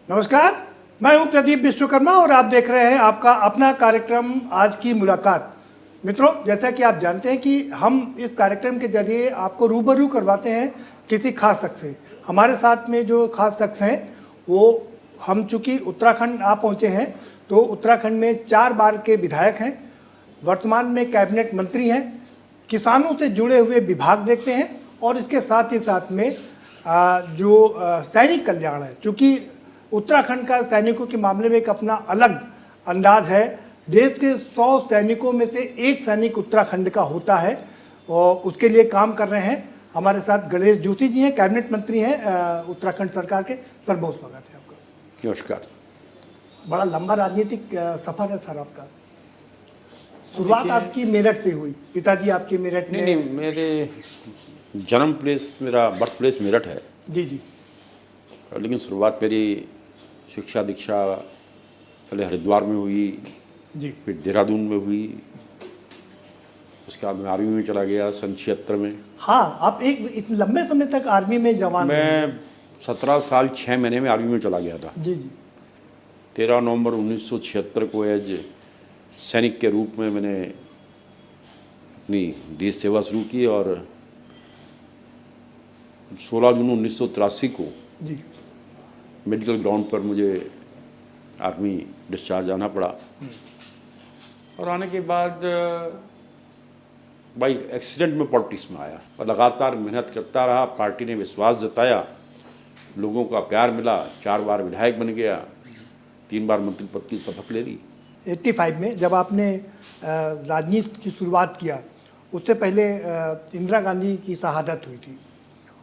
नमस्कार, मैं हूं प्रदीप विश्वकर्मा और आप देख रहे हैं आपका अपना कार्यक्रम आज की मुलाकात। मित्रों, जैसा कि आप जानते हैं कि हम इस कार्यक्रम के जरिए आपको रूबरू करवाते हैं किसी खास शख्स से। हमारे साथ में जो खास शख्स हैं वो हम चूँकि उत्तराखंड आ पहुँचे हैं तो उत्तराखंड में 4 बार के विधायक हैं, वर्तमान में कैबिनेट मंत्री हैं, किसानों से जुड़े हुए विभाग देखते हैं और इसके साथ ही साथ में जो सैनिक कल्याण है, चूँकि उत्तराखंड का सैनिकों के मामले में एक अपना अलग अंदाज है। देश के 100 सैनिकों में से एक सैनिक उत्तराखंड का होता है और उसके लिए काम कर रहे हैं। हमारे साथ गणेश जोशी जी हैं, कैबिनेट मंत्री हैं उत्तराखंड सरकार के। सर, बहुत स्वागत है आपका। नमस्कार। बड़ा लंबा राजनीतिक सफर है सर आपका। शुरुआत आपकी मेरठ से हुई, पिताजी आपके मेरठ में? नहीं, मेरे जन्म प्लेस, मेरा बर्थ प्लेस मेरठ है। जी जी। लेकिन शुरुआत मेरी शिक्षा दीक्षा पहले हरिद्वार में हुई जी, फिर देहरादून में हुई, उसके बाद मैं आर्मी में चला गया सन 76 में। हाँ, आप एक लंबे समय तक आर्मी में जवान रहे। मैं 17 साल 6 महीने में आर्मी में चला गया था। जी जी। 13 नवंबर 1976 को एज सैनिक के रूप में मैंने अपनी देश सेवा शुरू की और 16 जून 1983 को जी मेडिकल ग्राउंड पर मुझे आर्मी डिस्चार्ज आना पड़ा। और आने के बाद बाई एक्सीडेंट में पॉलिटिक्स में आया और लगातार मेहनत करता रहा। पार्टी ने विश्वास जताया, लोगों का प्यार मिला, 4 बार विधायक बन गया, 3 बार मंत्री पद की शपथ ले ली। 85 में जब आपने राजनीति की शुरुआत किया, उससे पहले इंदिरा गांधी की शहादत हुई थी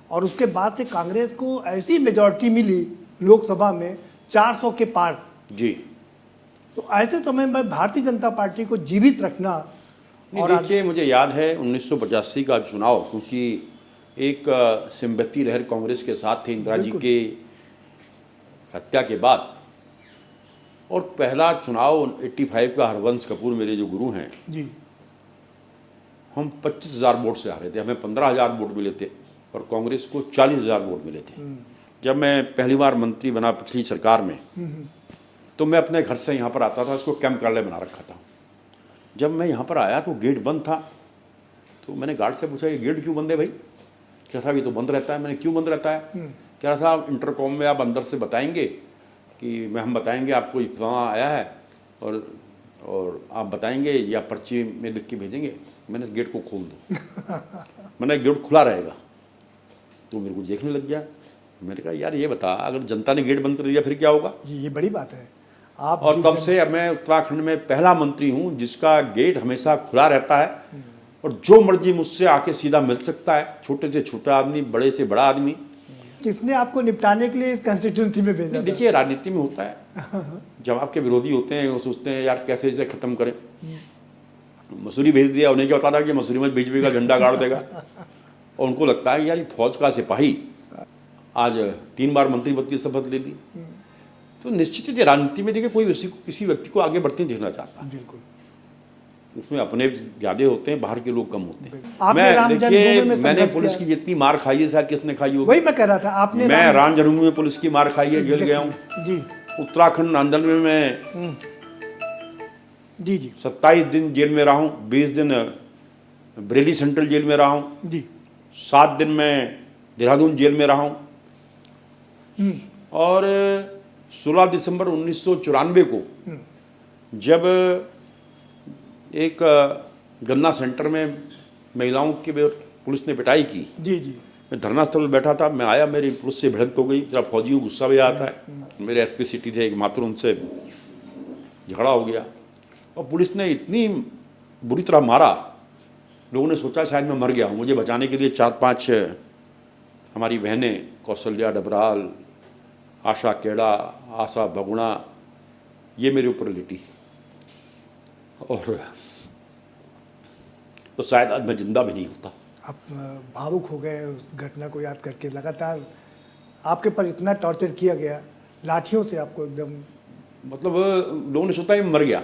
और उसके बाद से कांग्रेस को ऐसी मेजॉरिटी मिली लोकसभा में 400 के पार। जी। तो ऐसे समय में भारतीय जनता पार्टी को जीवित रखना और देखिए, मुझे याद है 1985 का चुनाव, क्योंकि एक सिंपैथी लहर कांग्रेस के साथ थे इंदिरा जी के हत्या के बाद। और पहला चुनाव 85 का, हरवंश कपूर मेरे जो गुरु हैं जी, हम 25,000 वोट से हारे थे। हमें 15,000 वोट मिले थे और कांग्रेस को 40,000 वोट मिले थे। जब मैं पहली बार मंत्री बना पिछली सरकार में, तो मैं अपने घर से यहाँ पर आता था, इसको कैंप कार्यालय बना रखा था। जब मैं यहाँ पर आया तो गेट बंद था, तो मैंने गार्ड से पूछा, ये गेट क्यों बंद है भाई? क्या साहब, ये तो बंद रहता है। मैंने क्यों बंद रहता है? कह रहा साहब, इंटरकॉम में आप अंदर से बताएंगे कि हम बताएंगे आपको इतना आया है और आप बताएंगे या पर्ची में लिख के भेजेंगे। मैंने गेट को खोल दो मैंने गेट खुला रहेगा। तो मेरे को देखने लग गया। मैंने कहा, यार ये बता, अगर जनता ने गेट बंद कर दिया फिर क्या होगा? ये बड़ी बात है। आप और तब से अब मैं उत्तराखंड में पहला मंत्री हूँ जिसका गेट हमेशा खुला रहता है और जो मर्जी मुझसे आके सीधा मिल सकता है, छोटे से छोटा आदमी, बड़े से बड़ा आदमी। किसने आपको निपटाने के लिए इस कंस्टिट्यूंसी में भेजा? देखिए, राजनीति में होता है, जब आपके विरोधी होते हैं वो सोचते हैं यार कैसे इसे खत्म करें। मसूरी भेज दिया, उन्हें क्या पता था कि मसूरी में बीजेपी का झंडा गाड़ देगा। और उनको लगता है यार ये फौज का सिपाही आज 3 बार मंत्री पद की शपथ ले ली। तो निश्चित ही राजनीति में देखिए, कोई किसी व्यक्ति को आगे बढ़ते देखना चाहता। बिल्कुल। उसमें अपने ज्यादा होते हैं, बाहर के लोग कम होते हैं। आपने राम जन्मभूमि में मैंने पुलिस की जितनी मार खाई है शायद किसने खाई होगी। वही मैं कह रहा था, आपने मैं राम जन्मभूमि में पुलिस की मार खाई है, जेल गया हूँ जी। उत्तराखंड आंदोलन में मैं जी जी 27 दिन जेल में रहा हूँ, 20 दिन बरेली सेंट्रल जेल में रहा हूँ जी, 7 दिन मैं देहरादून जेल में रहा हूँ। और 16 दिसंबर 1994 को जब एक गन्ना सेंटर में महिलाओं की पुलिस ने पिटाई की, जी जी, मैं धरना स्थल पर बैठा था। मैं आया, मेरी पुलिस से भिड़ंत हो गई। जरा फौजियों को गुस्सा भी आता है। मेरे एसपी सिटी थे एक मात्र, उनसे झगड़ा हो गया और पुलिस ने इतनी बुरी तरह मारा, लोगों ने सोचा शायद मैं मर गया हूँ। मुझे बचाने के लिए 4-5 हमारी बहनें, कौशल्या डबराल, आशा केड़ा, आशा बगुणा, ये मेरे ऊपर लेटी और तो शायद आज मैं जिंदा भी नहीं होता। आप भावुक हो गए उस घटना को याद करके। लगातार आपके पर इतना टॉर्चर किया गया, लाठियों से आपको एकदम, मतलब लोगों ने सोचा मैं मर गया,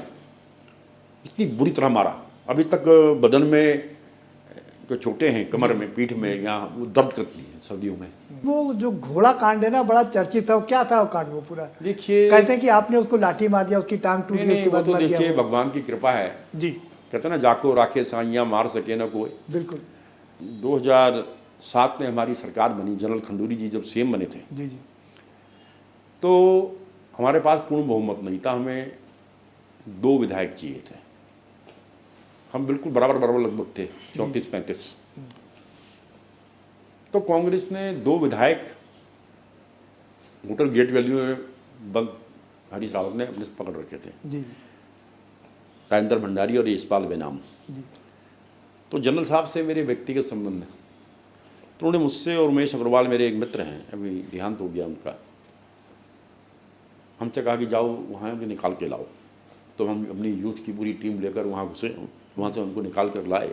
इतनी बुरी तरह मारा। अभी तक बदन में तो चोटें हैं कमर में, पीठ में, यहाँ वो दर्द करती है सर्दियों में। वो जो घोड़ा कांड है ना, बड़ा चर्चित था। वो क्या था वो कांड? वो पूरा देखिए, कहते हैं कि आपने उसको लाठी मार दिया, उसकी टांग टूट गई, उसके वो बाद तो मर गया देखिए वो। भगवान की कृपा है जी कहते हैं ना, जाको राखे साइयाँ मार सके ना कोई। बिल्कुल। 2007 में हमारी सरकार बनी, जनरल खंडूरी जी जब सीएम बने थे, जी जी तो हमारे पास पूर्ण बहुमत नहीं था, हमें 2 विधायक चाहिए थे। हम बिल्कुल बराबर बराबर लगभग थे, 34-35। तो कांग्रेस ने 2 विधायक होटल गेट वैल्यू में बंद हरीश रावत ने अपने पकड़ रखे थे, जी राजेंद्र भंडारी और यशपाल बेनाम। जी तो जनरल साहब से मेरे व्यक्तिगत संबंध, तो उन्होंने मुझसे, और उमेश अग्रवाल मेरे एक मित्र हैं, अभी देहांत हो गया उनका, हमसे कहा कि जाओ वहाँ भी निकाल के लाओ। तो हम अपनी यूथ की पूरी टीम लेकर वहाँ घुसे, वहाँ से उनको निकाल कर लाए।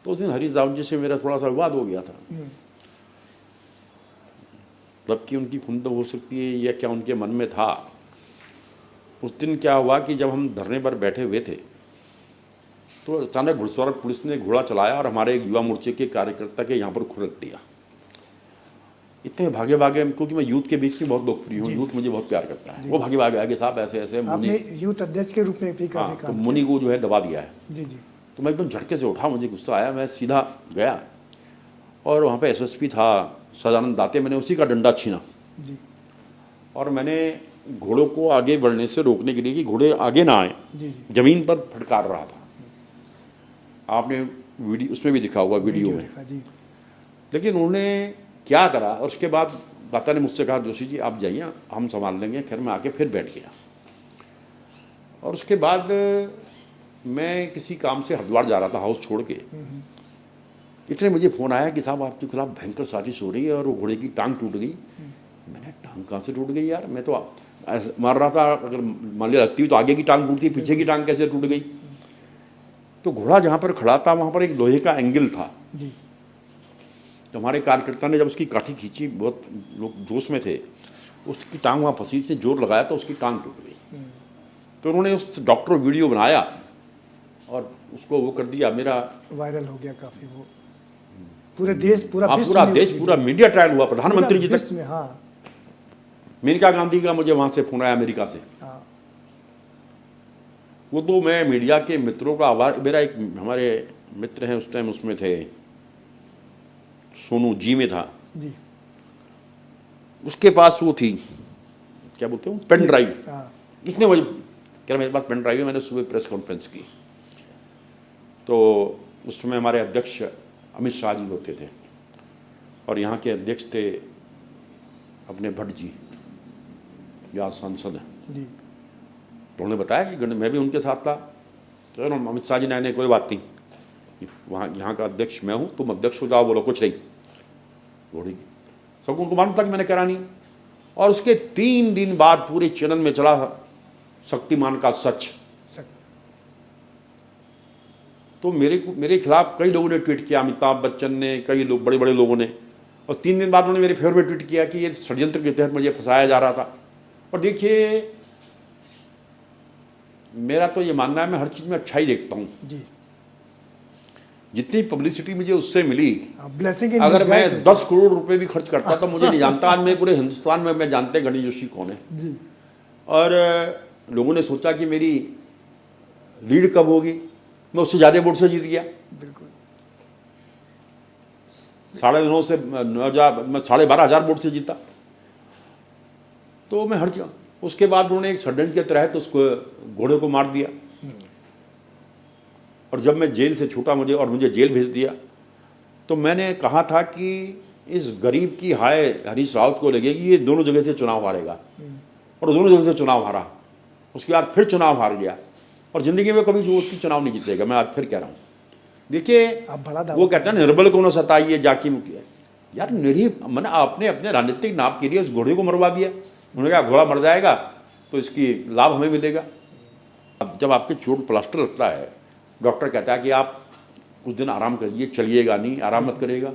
तो उस दिन हरीश रावत जी से मेरा थोड़ा सा विवाद हो गया था, तब कि उनकी खुंद हो सकती है या क्या उनके मन में था। उस दिन क्या हुआ कि जब हम धरने पर बैठे हुए थे, तो अचानक घुड़सवार पुलिस ने घोड़ा चलाया और हमारे एक युवा मोर्चे के कार्यकर्ता के यहाँ पर खुर रख दिया। इतने भागे भागे, क्योंकि मैं यूथ के बीच में बहुत लोकप्रिय हूँ, यूथ मुझे बहुत प्यार करता है, वो भागे भागे आगे साहब ऐसे ऐसे आपने यूथ अध्यक्ष के रूप में भी काफी हाँ, तो काम मुनि को जो है दबा दिया है। जी जी तो मैं एकदम झटके से उठा, मुझे गुस्सा आया, मैं सीधा गया और वहाँ पे एसएसपी था सदानंद दाते, मैंने उसी का डंडा छीना जी और मैंने घोड़ों को आगे बढ़ने से रोकने के लिए कि घोड़े आगे ना आए, जी जी जमीन पर फटकार रहा था। आपने वीडियो उसमें भी दिखा होगा, वीडियो में। देखा, जी लेकिन उन्होंने क्या करा, और उसके बाद दाता ने मुझसे कहा जोशी जी आप जाइए, हम संभाल लेंगे। खैर मैं आके फिर बैठ गया। और उसके बाद मैं किसी काम से हरिद्वार जा रहा था, हाउस छोड़ के, इतने मुझे फ़ोन आया कि साहब आपके खिलाफ भयंकर साजिश हो रही है और वो घोड़े की टांग टूट गई। मैंने टांग कहाँ से टूट गई यार, मैं तो मार रहा था, अगर मान लिया लगती हुई तो आगे की टांग टूटती, पीछे की टांग कैसे टूट गई। तो घोड़ा जहाँ पर खड़ा था वहाँ पर एक लोहे का एंगल था। जी तो हमारे कार्यकर्ता ने जब उसकी काठी खींची, बहुत लोग जोश में थे, उसकी टांग वहाँ फंसी थी, जोर लगाया तो उसकी टांग टूट गई। तो उन्होंने उस डॉक्टर वीडियो बनाया और उसको वो कर दिया, मेरा वायरल हो गया काफी। वो पूरे देश, पूरा विश्व पूरा में देश, पूरा मीडिया ट्रायल हुआ, प्रधानमंत्री जी पूरा तक। विश्व में। हाँ मेनका गांधी का मुझे वहाँ से फ़ोन आया, अमेरिका से। हाँ वो तो मैं मीडिया के मित्रों का आभार, मेरा एक हमारे मित्र हैं उस टाइम उसमें थे, सोनू जी में था, जी उसके पास वो थी क्या बोलते हो पेन ड्राइव। हाँ इसने वही कह रहा मेरे पास पेन ड्राइव है, मैंने सुबह प्रेस कॉन्फ्रेंस की। तो उसमें हमारे अध्यक्ष अमित शाह जी होते थे और यहाँ के अध्यक्ष थे अपने भट्ट जी, यहाँ सांसद हैं। जी तो उन्होंने बताया कि मैं भी उनके साथ था। तो अमित शाह जी ने कोई बात नहीं, वहाँ यहाँ का अध्यक्ष मैं हूँ, तुम अध्यक्ष हो जाओ, बोलो कुछ नहीं घोड़ी की। सबको उनको मालूम था कि मैंने करा नहीं। और उसके 3 दिन बाद पूरे चैनल में चला शक्तिमान का सच। तो मेरे खिलाफ कई लोगों ने ट्वीट किया, अमिताभ बच्चन ने, कई लोग, बड़े बड़े लोगों ने। और 3 दिन बाद उन्होंने मेरे फेवर में ट्वीट किया कि ये षड्यंत्र के तहत मुझे फंसाया जा रहा था। और देखिए मेरा तो ये मानना है, मैं हर चीज़ में अच्छाई देखता हूँ। जी जितनी पब्लिसिटी मुझे उससे मिली, ब्लेसिंग, अगर मैं 10 करोड़ रुपए भी खर्च करता तो मुझे नहीं जानता आज मैं पूरे हिंदुस्तान में, मैं जानते गणेश जोशी कौन है। जी और लोगों ने सोचा कि मेरी लीड कब होगी, मैं उससे ज़्यादा वोट से जीत गया। बिल्कुल 9.5 से 9,000, मैं 12,500 वोट से जीता। तो मैं हर जगह, उसके बाद उन्होंने एक षड्यंत्र के तहत उसको घोड़े को मार दिया। और जब मैं जेल से छूटा मुझे जेल भेज दिया, तो मैंने कहा था कि इस गरीब की हाय हरीश रावत को लगेगी, ये दोनों जगह से चुनाव हारेगा। और दोनों जगह से चुनाव हारा। उसके बाद फिर चुनाव हार गया और ज़िंदगी में कभी जो उसकी चुनाव नहीं जीतेगा। मैं आज फिर कह रहा हूँ, देखिए वो कहते हैं निर्बल को न सताइए जाकी मुखिया। यार मैंने आपने अपने राजनीतिक नाम के लिए उस घोड़े को मरवा दिया। उन्होंने कहा घोड़ा मर जाएगा तो इसकी लाभ हमें मिलेगा। अब जब आपके चोट प्लास्टर लगता है, डॉक्टर कहता है कि आप कुछ दिन आराम करिए, चलिएगा नहीं, आराम मत करेगा।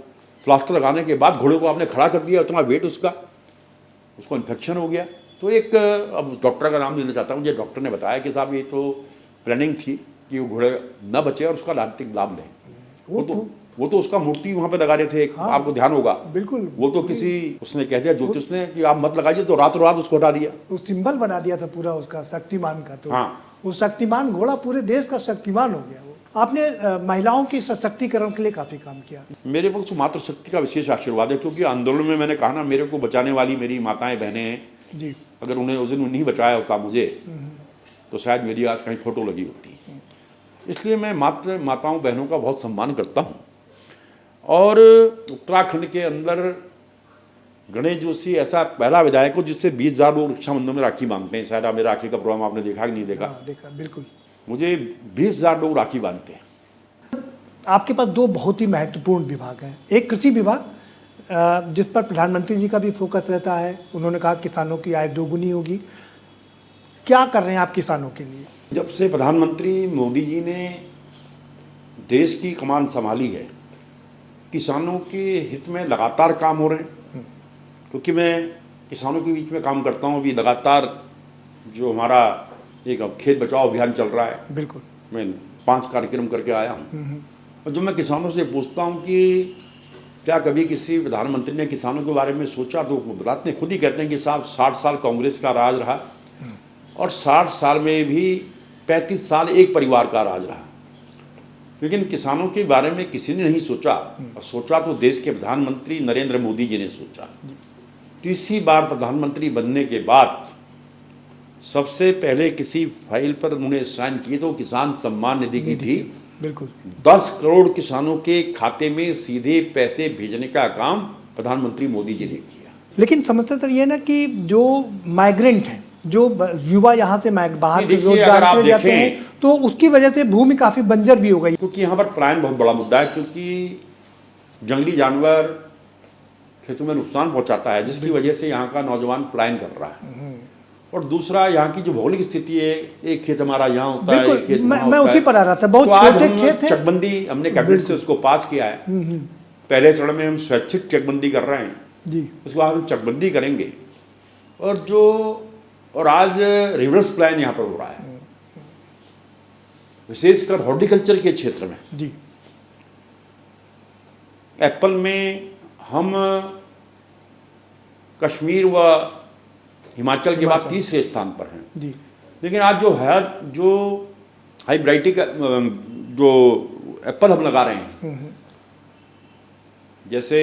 प्लास्टर लगाने के बाद घोड़े को आपने खड़ा कर दिया, उतना वेट उसको इन्फेक्शन हो गया। तो एक, अब डॉक्टर का नाम लेना चाहता हूँ, मुझे डॉक्टर ने बताया कि साहब ये तो प्लानिंग थी कि वो घोड़े न बचे और उसका राजनीतिक लाभ लें। वो वो तो उसका मूर्ति वहां पे लगा रहे थे, हाँ, आपको ध्यान होगा। बिल्कुल। वो तो किसी उसने कह दिया ज्योतिष ने कि आप मत लगाइए, तो रातों रात उसको हटा दिया। वो सिंबल बना दिया था पूरा उसका, शक्तिमान का। तो हाँ। वो शक्तिमान घोड़ा पूरे देश का शक्तिमान हो गया। वो आपने महिलाओं की सशक्तिकरण के लिए काफी काम किया। मेरे पक्ष मातृशक्ति का विशेष आशीर्वाद है, क्योंकि आंदोलन में मैंने कहा ना, मेरे को बचाने वाली मेरी माताएं बहनें हैं जी। अगर उन्हें उस दिन नहीं बचाया होता मुझे, तो शायद मेरी आज कहीं फोटो लगी होती। इसलिए मैं माताओं बहनों का बहुत सम्मान करता हूँ। और उत्तराखंड के अंदर गणेश जोशी ऐसा पहला विधायक हो जिससे 20,000 लोग रक्षाबंधन में राखी बांधते हैं। शायद मेरे राखी का प्रोग्राम आपने देखा कि नहीं देखा? हाँ, देखा, बिल्कुल। मुझे 20,000 लोग राखी बांधते हैं। आपके पास दो बहुत ही महत्वपूर्ण विभाग हैं। एक कृषि विभाग, जिस पर प्रधानमंत्री जी का भी फोकस रहता है। उन्होंने कहा किसानों की आय दोगुनी होगी। क्या कर रहे हैं आप किसानों के लिए? जब से प्रधानमंत्री मोदी जी ने देश की कमान संभाली है, किसानों के हित में लगातार काम हो रहे हैं। क्योंकि मैं किसानों के बीच में काम करता हूँ, अभी लगातार जो हमारा एक खेत बचाओ अभियान चल रहा है, बिल्कुल, मैं 5 कार्यक्रम करके आया हूँ। और जब मैं किसानों से पूछता हूँ कि क्या कभी किसी प्रधानमंत्री ने किसानों के बारे में सोचा, तो वो बताते हैं, खुद ही कहते हैं कि साहब 60 साल कांग्रेस का राज रहा और 60 साल में भी 35 साल एक परिवार का राज रहा, लेकिन किसानों के बारे में किसी ने नहीं सोचा। और सोचा तो देश के प्रधानमंत्री नरेंद्र मोदी जी ने सोचा। तीसरी बार प्रधानमंत्री बनने के बाद सबसे पहले किसी फाइल पर उन्होंने साइन किए तो किसान सम्मान निधि की थी। बिल्कुल। 10 करोड़ किसानों के खाते में सीधे पैसे भेजने का काम प्रधानमंत्री मोदी जी ने किया। लेकिन समस्या तो ये है ना कि जो माइग्रेंट हैं, जो युवा यहाँ से बाहर रोजगार के लिए जाते हैं, तो उसकी वजह से भूमि काफी बंजर भी हो गई। क्योंकि यहाँ पर पलायन बहुत बड़ा मुद्दा है, क्योंकि जंगली जानवर खेतों में नुकसान पहुंचाता है, जिसकी वजह से यहाँ का नौजवान पलायन कर रहा है। और दूसरा यहाँ की जो भौगोलिक स्थिति है, एक खेत हमारा यहाँ होता है, एक खेत मैं उसी पर आ रहा था। बहुत छोटे खेत हैं। चकबंदी हमने कैबिनेट से उसको पास किया है। पहले चरण में हम स्वैच्छिक चकबंदी कर रहे हैं जी, उसके बाद हम चकबंदी करेंगे। और आज रिवर्स प्लान यहाँ पर हो रहा है, विशेषकर हॉर्टिकल्चर के क्षेत्र में। जी, एप्पल में हम कश्मीर व हिमाचल के बाद तीसरे स्थान पर हैं। जी। लेकिन आज जो हाइब्रिड का जो एप्पल हम लगा रहे हैं, जैसे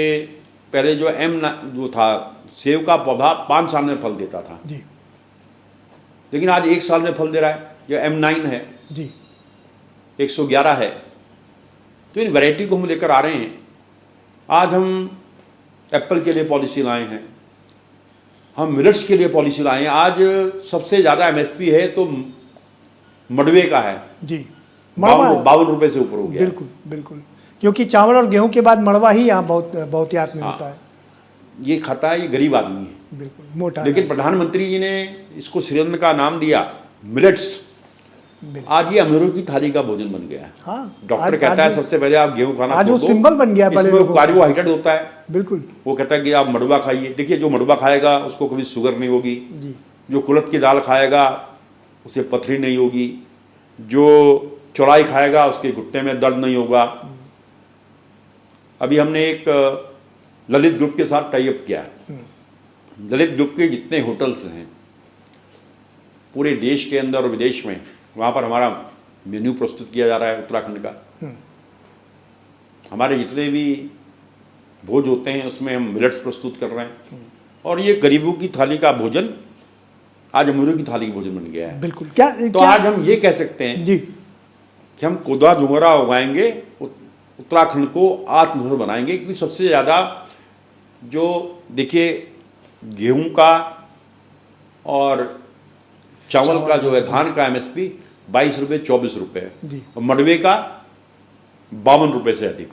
पहले जो था सेब का पौधा 5 साल में फल देता था जी, लेकिन आज 1 साल में फल दे रहा है। जो M9 है जी, 111 है। तो इन वैरायटी को हम लेकर आ रहे हैं। आज हम एप्पल के लिए पॉलिसी लाए हैं, हम मिलेट्स के लिए पॉलिसी लाए हैं। आज सबसे ज़्यादा MSP है तो मडवे का है जी, 52 रुपये से ऊपर हो गया। बिल्कुल, बिल्कुल, क्योंकि चावल और गेहूं के बाद मड़वा ही यहाँ बहुत याद में होता है। ये खाता है, ये गरीब आदमी है, बिल्कुल मोटा। लेकिन प्रधानमंत्री जी ने इसको श्रीअन्न का नाम दिया मिलेट्स। आज ये अमीरों की थाली का भोजन बन गया है। हाँ, डॉक्टर कहता है सबसे पहले आप गेहूं खाना आज वो सिंबल बन गया है बड़े लोगों का। कार्बोहाइड्रेट होता है, बिल्कुल। वो कहता है कि आप मड़ुआ खाइए। देखिए, जो मड़ुआ खाएगा उसको कभी शुगर नहीं होगी जी, जो कुलत की दाल खाएगा उसे पथरी नहीं होगी, जो चौलाई खाएगा उसके घुटने में दर्द नहीं होगा। अभी हमने एक ललित ग्रुप के साथ टाई अप किया है। ललित ग्रुप के जितने होटल्स हैं पूरे देश के अंदर और विदेश में, वहाँ पर हमारा मेन्यू प्रस्तुत किया जा रहा है उत्तराखंड का। हमारे जितने भी भोज होते हैं उसमें हम मिलेट्स प्रस्तुत कर रहे हैं। और ये गरीबों की थाली का भोजन आज अमीरों की थाली का भोजन बन गया है। बिल्कुल। तो आज हम ये कह सकते हैं जी कि हम कोदा झुमरा उगाएंगे, उत्तराखंड को आत्मनिर्भर बनाएंगे। क्योंकि सबसे ज़्यादा जो देखिए गेहूं का और चावल का जो है, धान का MSP 22 रुपये 24 रुपये है और मडवे का 52 रुपये से अधिक।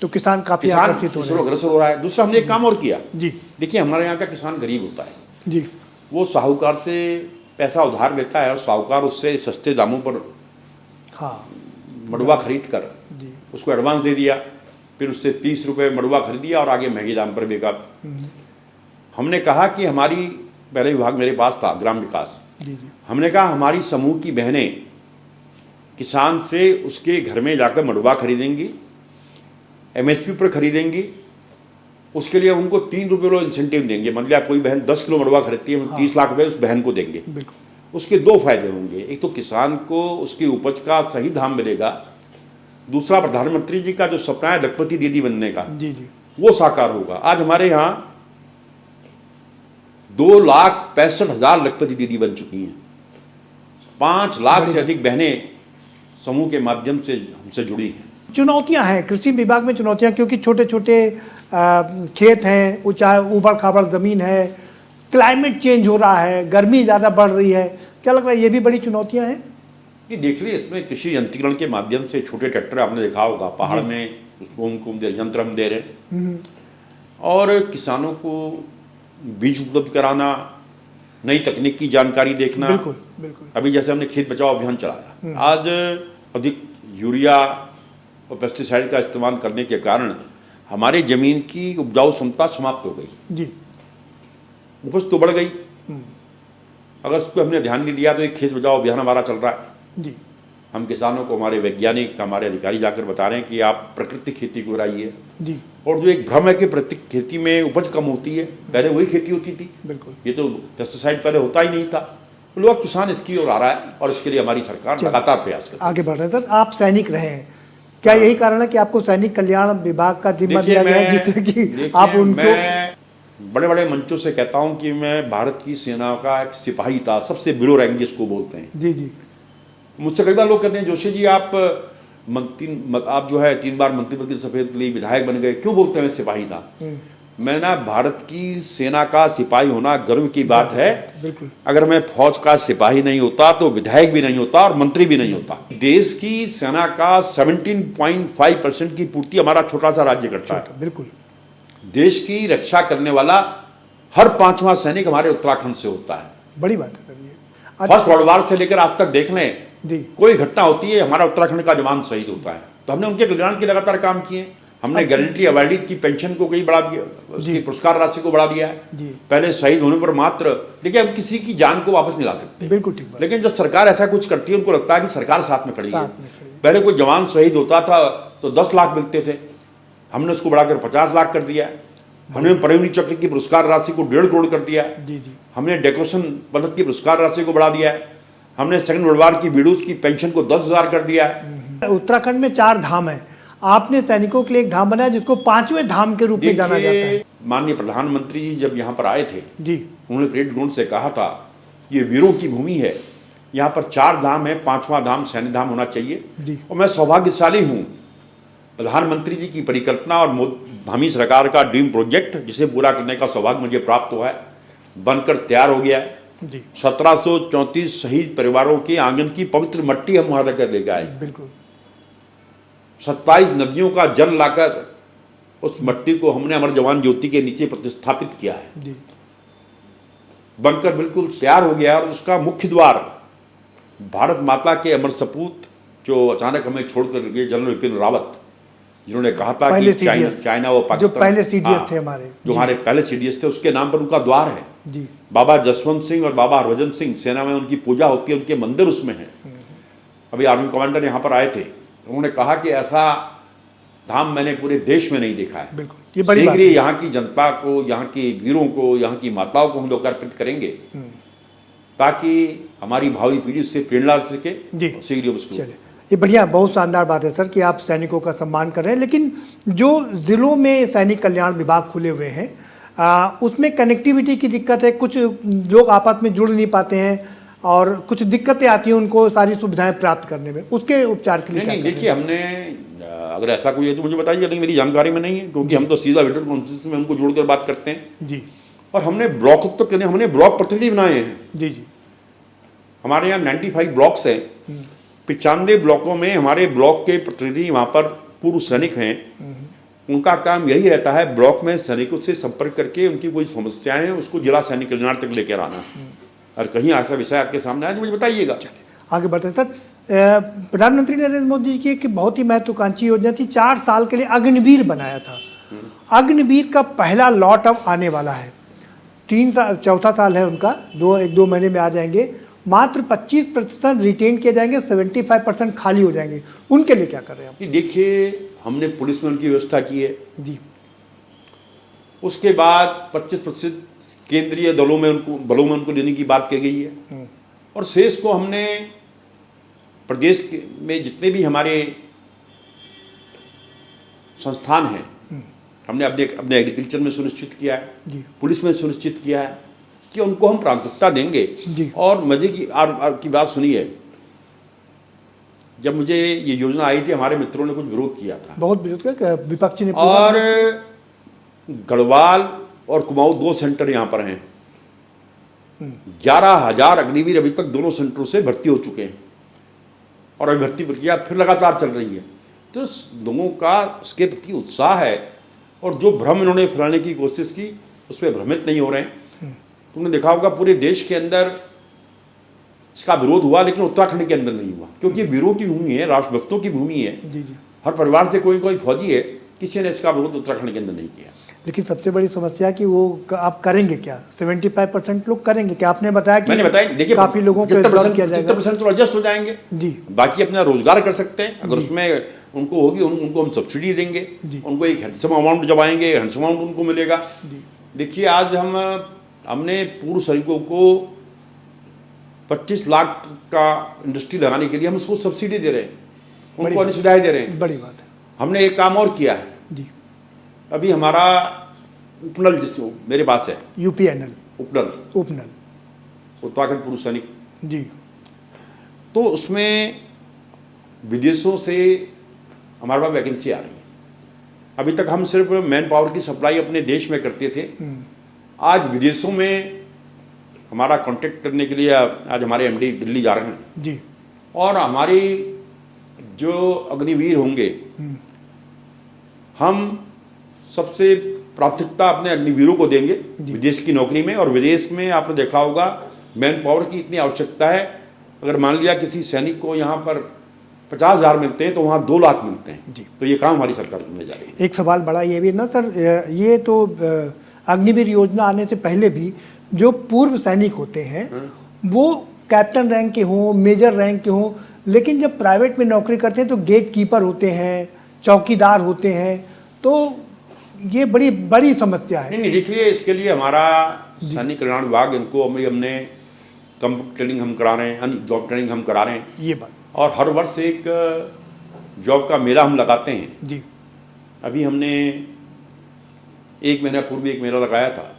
तो किसान काफी आकर्षित अग्रसर हो रहा है। दूसरा हमने एक काम और किया जी। देखिए, हमारे यहाँ का किसान गरीब होता है जी, वो साहूकार से पैसा उधार लेता है और साहूकार उससे सस्ते दामों पर हाँ मडुआ खरीद कर जी, उसको एडवांस दे दिया, फिर उससे 30 रुपये मडुआ खरीदिया और आगे महंगे दाम पर बेचा। हमने कहा कि हमारी पहले विभाग मेरे पास था ग्राम विकास, जी, जी, हमने कहा हमारी समूह की बहनें किसान से उसके घर में जाकर मड़ुआ खरीदेंगी, एमएसपी पर खरीदेंगी, उसके लिए उनको 3 रुपये किलो इंसेंटिव देंगे। मान लिया कोई बहन 10 किलो मड़ुआ खरीदती है, 30 लाख रुपए उस बहन को देंगे। उसके 2 फायदे होंगे, एक तो किसान को उसकी उपज का सही दाम मिलेगा, दूसरा प्रधानमंत्री जी का जो सपना है लखपति दीदी बनने का, वो साकार होगा। आज हमारे यहाँ 2,65,000 लखपति दीदी बन चुकी हैं। 5 लाख से अधिक बहनें समूह के माध्यम से हमसे जुड़ी हैं। चुनौतियां हैं कृषि विभाग में, चुनौतियां क्योंकि छोटे छोटे खेत हैं, ऊबड़ खाबड़ ज़मीन है, क्लाइमेट चेंज हो रहा है, गर्मी ज़्यादा बढ़ रही है, क्या लग रहा है ये भी बड़ी चुनौतियां हैं? ये देख लीजिए, इसमें कृषि यंत्रीकरण के माध्यम से छोटे ट्रैक्टर आपने देखा होगा पहाड़ में उनको यंत्र हम दे रहे हैं, और किसानों को बीज उपलब्ध कराना, नई तकनीक की जानकारी देखना। बिल्कुल बिल्कुल। अभी जैसे हमने खेत बचाओ अभियान चलाया, आज अधिक यूरिया और पेस्टिसाइड का इस्तेमाल करने के कारण हमारे जमीन की उपजाऊ क्षमता समाप्त हो गई जी, उपज तो बढ़ गई, अगर उसको हमने ध्यान नहीं दिया तो एक खेत बचाओ अभियान हमारा चल रहा है जी। हम किसानों को, हमारे वैज्ञानिक, हमारे अधिकारी जाकर बता रहे हैं कि आप प्राकृतिक खेती को कराइए जी। और जो एक भ्रम है कि प्राकृतिक खेती में उपज कम होती है, पहले वही खेती होती थी, बिल्कुल, ये तो पेस्टिसाइड पहले होता ही नहीं था। तो लोग किसान इसकी ओर आ रहा है और इसके लिए हमारी सरकार लगातार प्रयास कर रही है। आगे बढ़ रहे हैं। सर, आप सैनिक रहे हैं, क्या यही कारण है कि आपको सैनिक कल्याण विभाग का जिम्मा दिया गया है, जिससे कि आप उनको? मैं बड़े बड़े मंचों से कहता हूं कि मैं भारत की सेना का एक सिपाही था, सबसे बिलो रैंक जिसको बोलते हैं। जी जी। मुझसे कई बार लोग कहते हैं जोशी जी आप जो है 3 बार मंत्रिपद की शपथ ली, विधायक बन गए, क्यों बोलते हैं मैं सिपाही था? मैं ना, भारत की सेना का सिपाही होना गर्व की बात है। बिल्कुल। अगर मैं फौज का सिपाही नहीं होता तो विधायक भी नहीं होता और मंत्री भी नहीं होता। देश की सेना का 17.5% की पूर्ति हमारा छोटा सा राज्य करता है। बिल्कुल। देश की रक्षा करने वाला हर 5वां सैनिक हमारे उत्तराखंड से होता है। बड़ी बात है ये। फर्स्ट वर्ल्ड वार से लेकर आज तक देख लें, जी, कोई घटना होती है हमारा उत्तराखंड का जवान शहीद होता है, तो हमने उनके कल्याण के लगातार काम किए। हमने गारंटी अवार्डीज की पेंशन को कई बढ़ा दिया, उसकी पुरस्कार राशि को बढ़ा दिया है। पहले शहीद होने पर मात्र, देखिए हम किसी की जान को वापस नहीं ला सकते, बिल्कुल ठीक बात। लेकिन जब सरकार ऐसा कुछ करती है उनको लगता है कि सरकार साथ में खड़ी है। पहले कोई जवान शहीद होता था तो 10 लाख मिलते थे, हमने उसको बढ़ाकर 50 लाख कर दिया। हमने परमवीर चक्र की पुरस्कार राशि को 1.5 करोड़ कर दिया। जी जी। हमने डेकोरेशन पदक की पुरस्कार राशि को बढ़ा दिया है। हमने सेकंड वर्ल्ड वार की विडोज की पेंशन को 10,000 कर दिया है। उत्तराखंड में 4 धाम है, आपने सैनिकों के लिए एक धाम बनाया जिसको 5वें धाम के रूप में जाना जाता है। माननीय प्रधानमंत्री जी जब यहाँ पर आए थे जी, उन्होंने परेड ग्राउंड से कहा था ये वीरों की भूमि है, यहाँ पर 4 धाम है, 5वां धाम सैन्य धाम होना चाहिए जी। और मैं सौभाग्यशाली हूँ, प्रधानमंत्री जी की परिकल्पना और धामी सरकार का ड्रीम प्रोजेक्ट जिसे पूरा करने का सौभाग्य मुझे प्राप्त हुआ है, बनकर तैयार हो गया है। 1734 शहीद परिवारों के आंगन की पवित्र मट्टी हम वहां लेकर ले गए। बिल्कुल। 27 नदियों का जल लाकर उस मट्टी को हमने अमर जवान ज्योति के नीचे प्रतिस्थापित किया है। जी। बनकर बिल्कुल तैयार हो गया और उसका मुख्य द्वार भारत माता के अमर सपूत जो अचानक हमें छोड़कर गए जनरल विपिन रावत, जिन्होंने कहा था कि चाइना और पाकिस्तान, जो पहले सीडीएस थे हमारे, जो हमारे पहले सीडीएस थे, उसके नाम पर उनका द्वार है। जी। बाबा जसवंत सिंह और बाबा हरभजन सिंह, सेना में उनकी पूजा होती है, उनके मंदिर उसमें है। अभी आर्मी कमांडर यहाँ पर आए थे, उन्होंने कहा कि ऐसा धाम मैंने पूरे देश में नहीं देखा है। बिल्कुल, ये बड़ी बात है। यहाँ की जनता को, यहाँ के वीरों को, यहाँ की माताओं को हम लोग अर्पित करेंगे ताकि हमारी भावी पीढ़ी उससे प्रेरणा सके। चलिए, ये बढ़िया, बहुत शानदार बात है सर कि आप सैनिकों का सम्मान कर रहे हैं, लेकिन जो ज़िलों में सैनिक कल्याण विभाग खुले हुए हैं उसमें कनेक्टिविटी की दिक्कत है, कुछ लोग आपस में जुड़ नहीं पाते हैं और कुछ दिक्कतें आती हैं उनको सारी सुविधाएं प्राप्त करने में, उसके उपचार के लिए नहीं, देखिए हमने, अगर ऐसा कोई है तो मुझे बताइए, लेकिन मेरी जानकारी में नहीं है, क्योंकि हम तो सीधा वीडियो कॉन्फ्रेंस में उनको जोड़कर बात करते हैं जी। और हमने ब्लॉक तो करने, हमने ब्लॉक प्रतिनिधि बनाए हैं। जी जी। हमारे यहाँ 95 ब्लॉक्स हैं, 95 ब्लॉकों में हमारे ब्लॉक के प्रतिनिधि वहाँ पर पूर्व सैनिक हैं। उनका काम यही रहता है ब्लॉक में सैनिकों से संपर्क करके उनकी कोई समस्याएं हैं उसको जिला सैनिक कल्याण तक लेकर आना। और कहीं ऐसा विषय आपके सामने आए तो मुझे बताइएगा। आगे बढ़ते हैं सर। प्रधानमंत्री नरेंद्र मोदी जी की एक बहुत ही महत्वाकांक्षी योजना थी, 4 साल के लिए अग्निवीर बनाया था। अग्निवीर का पहला लॉट अब आने वाला है, 3 साल, चौथा साल है उनका, 1-2 महीने में आ जाएंगे। मात्र 25% रिटेन किए जाएंगे, 75% खाली हो जाएंगे, उनके लिए क्या कर रहे हैं आप? ये देखिए, हमने पुलिस में उनकी व्यवस्था की है जी। उसके बाद 25% केंद्रीय बलों में उनको देने की बात की गई है और शेष को हमने प्रदेश में जितने भी हमारे संस्थान हैं हमने अपने एग्रीकल्चर में सुनिश्चित किया है, पुलिस में सुनिश्चित किया है कि उनको हम प्राथमिकता देंगे। और मजे की बात सुनिए, जब मुझे ये योजना आई थी हमारे मित्रों ने कुछ विरोध किया था, बहुत विरोध किया, विपक्षी ने। और गढ़वाल और कुमाऊं 2 सेंटर यहाँ पर हैं, 11,000 अग्निवीर अभी तक दोनों सेंटरों से भर्ती हो चुके हैं और अभी भर्ती प्रक्रिया फिर लगातार चल रही है। तो लोगों का इसके प्रति उत्साह है और जो भ्रम इन्होंने फैलाने की कोशिश की उस पर भ्रमित नहीं हो रहे हैं। तुमने देखा होगा पूरे देश के अंदर इसका विरोध हुआ, लेकिन उत्तराखंड के अंदर नहीं हुआ, क्योंकि वीरों की भूमि है, राष्ट्रभक्तों की भूमि है। हर परिवार से कोई फौजी है, किसी ने इसका विरोध उत्तराखंड के अंदर नहीं किया। लेकिन सबसे बड़ी समस्या कि वो आप करेंगे क्या? 75% लोग करेंगे क्या? आपने बताया कि मैंने बताया, देखिए काफी लोगों को किया जाएगा, 70% तो एडजस्ट हो जाएंगे जी, बाकी अपना रोजगार कर सकते हैं। अगर उसमें उनको होगी उनको हम सब्सिडी देंगे, उनको एक हैंडसम अमाउंट जब आएंगे हैंडसम अमाउंट उनको मिलेगा। देखिए, आज हमने पूर्व सैनिकों को 25 लाख का इंडस्ट्री लगाने के लिए हम उसको सब्सिडी दे रहे हैं, उनको अन्य सुविधाएं दे रहे हैं। बड़ी बात है। हमने एक काम और किया है जी, अभी हमारा उपनल जिसको मेरे पास है, यूपीएनएल उपनल उत्तराखंड पूर्व सैनिक जी, तो उसमें विदेशों से हमारे पास वैकेंसी आ रही है। अभी तक हम सिर्फ मैन पावर की सप्लाई अपने देश में करते थे, आज विदेशों में हमारा कांटेक्ट करने के लिए आज हमारे एमडी दिल्ली जा रहे हैं जी, और हमारे जो अग्निवीर होंगे हम सबसे प्राथमिकता अपने अग्निवीरों को देंगे विदेश की नौकरी में। और विदेश में आपने देखा होगा मैन पावर की इतनी आवश्यकता है, अगर मान लिया किसी सैनिक को यहाँ पर 50,000 मिलते हैं तो वहाँ 2 लाख मिलते हैं जी। तो ये काम हमारी सरकार करने जा रही है। एक सवाल बड़ा ये भी ना सर, ये तो अग्निवीर योजना आने से पहले भी जो पूर्व सैनिक होते हैं वो कैप्टन रैंक के हों, मेजर रैंक के हों, लेकिन जब प्राइवेट में नौकरी करते हैं तो गेट कीपर होते हैं, चौकीदार होते हैं, तो ये बड़ी समस्या है। नहीं, देखिए, इसके लिए हमारा सैनिक कल्याण विभाग इनको हमने कंप्यूटर ट्रेनिंग हम करा रहे हैं, जॉब ट्रेनिंग हम करा रहे हैं, ये बात। और हर वर्ष एक जॉब का मेला हम लगाते हैं जी। अभी हमने 1 महीना पूर्व एक मेला लगाया था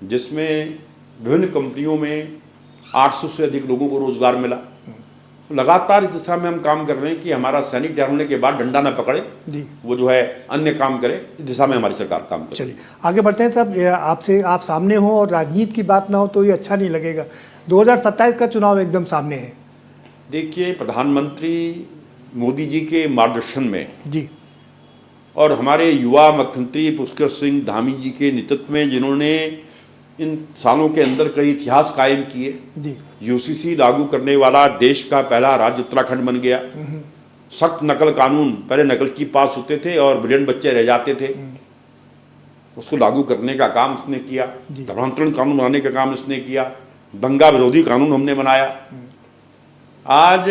जिसमें विभिन्न कंपनियों में 800 से अधिक लोगों को रोजगार मिला। लगातार इस दिशा में हम काम कर रहे हैं कि हमारा सैनिक रिटायर होने के बाद डंडा ना पकड़े, वो जो है अन्य काम करे। इस दिशा में हमारी सरकार काम करे। चलिए आगे बढ़ते हैं साहब। आप सामने हो और राजनीति की बात ना हो तो ये अच्छा नहीं लगेगा। 2027 का चुनाव एकदम सामने है। देखिए, प्रधानमंत्री मोदी जी के मार्गदर्शन में जी और हमारे युवा मुख्यमंत्री पुष्कर सिंह धामी जी के नेतृत्व में, जिन्होंने इन सालों के अंदर कई इतिहास कायम किए, यूसीसी लागू करने वाला देश का पहला राज्य उत्तराखंड बन गया। सख्त नकल कानून, पहले नकल की पास होते थे और ब्रिलियंट बच्चे रह जाते थे, उसको लागू करने का काम उसने किया। धर्मांतरण कानून बनाने का काम इसने किया। दंगा विरोधी कानून हमने बनाया। आज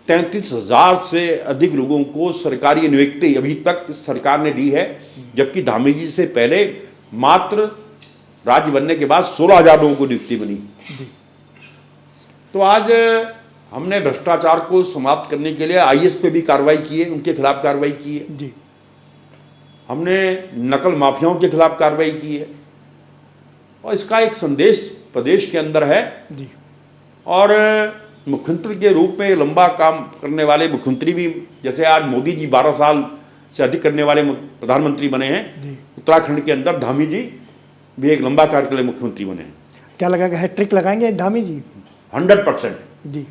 33,000 से अधिक लोगों को सरकारी नियुक्ति अभी तक सरकार ने दी है, जबकि धामी जी से पहले मात्र राज्य बनने के बाद 16,000 लोगों को नियुक्ति बनी। तो आज हमने भ्रष्टाचार को समाप्त करने के लिए आईएएस पे भी कार्रवाई की है, उनके खिलाफ कार्रवाई की है जी। हमने नकल माफियाओं के खिलाफ कार्रवाई की है और इसका एक संदेश प्रदेश के अंदर है जी। और मुख्यमंत्री के रूप में लंबा काम करने वाले मुख्यमंत्री भी, जैसे आज मोदी जी 12 साल से अधिक करने वाले प्रधानमंत्री बने हैं, उत्तराखंड के अंदर धामी जी भी एक लंबा कार्यकाल मुख्यमंत्री बने हैं। क्या लगा हैट्रिक लगाएंगे धामी जी? 100% जी।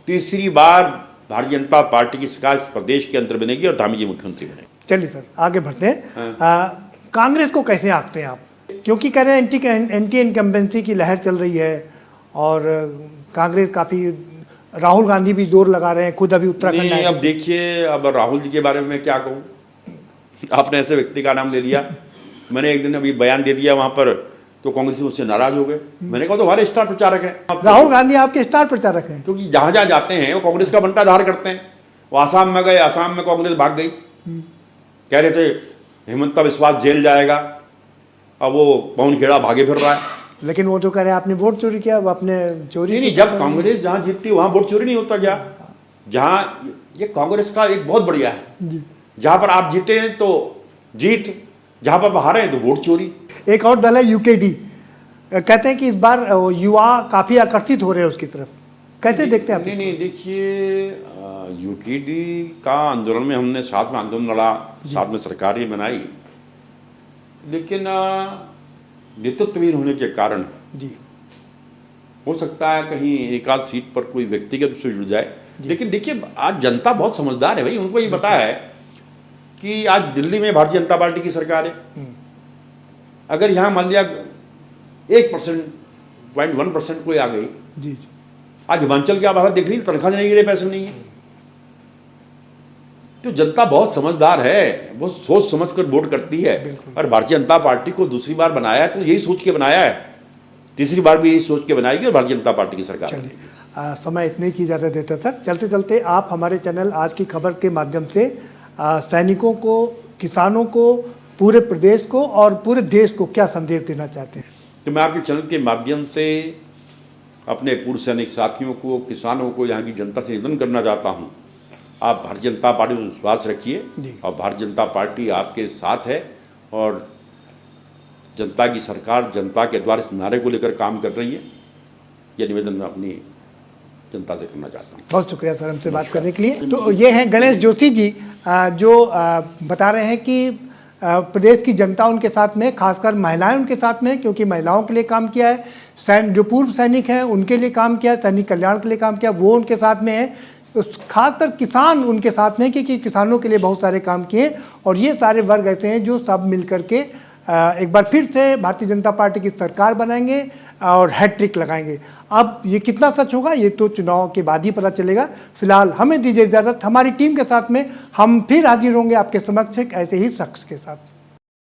तीसरी बार भारतीय जनता पार्टी की सरकार प्रदेश के अंदर बनेगी और धामी जी मुख्यमंत्री बनेंगे। चलिए सर आगे बढ़ते हैं। कांग्रेस को कैसे आंकते हैं आप? क्योंकि कह रहे हैं एंटी इनकम्बेंसी की लहर चल रही है और कांग्रेस काफ़ी, राहुल गांधी भी जोर लगा रहे हैं, खुद अभी उत्तराखंड आए। अब देखिए, अब राहुल जी के बारे में क्या कहूँ, आपने ऐसे व्यक्ति का नाम ले दिया। मैंने एक दिन अभी बयान दे दिया वहाँ पर, तो कांग्रेसी मुझसे नाराज हो गए। मैंने कहा तो हमारे स्टार प्रचारक हैं राहुल गांधी आपके स्टार प्रचारक हैं। क्योंकि जहां जहां जाते हैं वो कांग्रेस का बंटाधार करते हैं। वो आसाम में गए, आसाम में कांग्रेस भाग गई, कह रहे थे हिमंता बिस्वा जेल जाएगा, अब वो पवन खेड़ा भागे फिर रहा है। लेकिन वो तो कह रहे हैं आपने वोट चोरी किया, वो आपने चोरी नहीं, जब कांग्रेस जहां जीतती वहां वोट चोरी नहीं होता क्या? जहां ये कांग्रेस का एक बहुत बढ़िया है, जहां पर आप जीते हैं तो जीत, जहां पर हारे हैं तो वोट चोरी। एक और दल है यूकेडी, कहते हैं कि इस बार युवा काफी आकर्षित हो रहे हैं उसकी तरफ, कैसे देखते हैं आप? नहीं, देखिए यूकेडी का आंदोलन में हमने साथ में आंदोलन लड़ा, साथ में सरकार ही बनाई, लेकिन नेतृत्वहीन होने के कारण जी हो सकता है कहीं एक आध सीट पर कोई व्यक्तिगत रूप से जुड़ जाए। लेकिन देखिए आज जनता बहुत समझदार है भाई, उनको ये पता है कि आज दिल्ली में भारतीय जनता पार्टी की सरकार है। अगर यहाँ मान लिया 1% कोई आ गई, जी आज हिमाचल की आप हालत देख रही, तनख्वाह देने के लिए पैसे नहीं है। तो जनता बहुत समझदार है, वो सोच समझ कर वोट करती है। और भारतीय जनता पार्टी को दूसरी बार बनाया है तो यही सोच के बनाया है, तीसरी बार भी यही सोच के बनाएगी और भारतीय जनता पार्टी की सरकार। चलिए समय इतने की इजाज़त देता सर। चलते चलते आप हमारे चैनल आज की खबर के माध्यम से सैनिकों को, किसानों को, पूरे प्रदेश को और पूरे देश को क्या संदेश देना चाहते हैं? तो मैं आपके चैनल के माध्यम से अपने पूर्व सैनिक साथियों को, किसानों को, यहाँ की जनता से निवेदन करना चाहता हूँ, आप भारतीय जनता पार्टी पर विश्वास रखिए और भारतीय जनता पार्टी आपके साथ है और जनता की सरकार जनता के द्वारा इस नारे को लेकर काम कर रही है। यह निवेदन मैं अपनी जनता से करना चाहता हूँ। बहुत शुक्रिया सर हमसे बात करने के लिए। तो ये हैं गणेश जोशी जी, जो बता रहे हैं कि प्रदेश की जनता उनके साथ में, खासकर महिलाएं उनके साथ में, क्योंकि महिलाओं के लिए काम किया है, जो पूर्व सैनिक हैं उनके लिए काम किया है, सैनिक कल्याण के लिए काम किया, वो उनके साथ में है, खासकर किसान उनके साथ में, क्योंकि किसानों के लिए बहुत सारे काम किए। और ये सारे वर्ग ऐसे हैं जो सब मिल करके एक बार फिर से भारतीय जनता पार्टी की सरकार बनाएंगे और हैट्रिक लगाएंगे। अब ये कितना सच होगा ये तो चुनाव के बाद ही पता चलेगा। फिलहाल हमें दीजिए इजाज़त, हमारी टीम के साथ में हम फिर हाजिर होंगे आपके समक्ष एक ऐसे ही शख्स के साथ।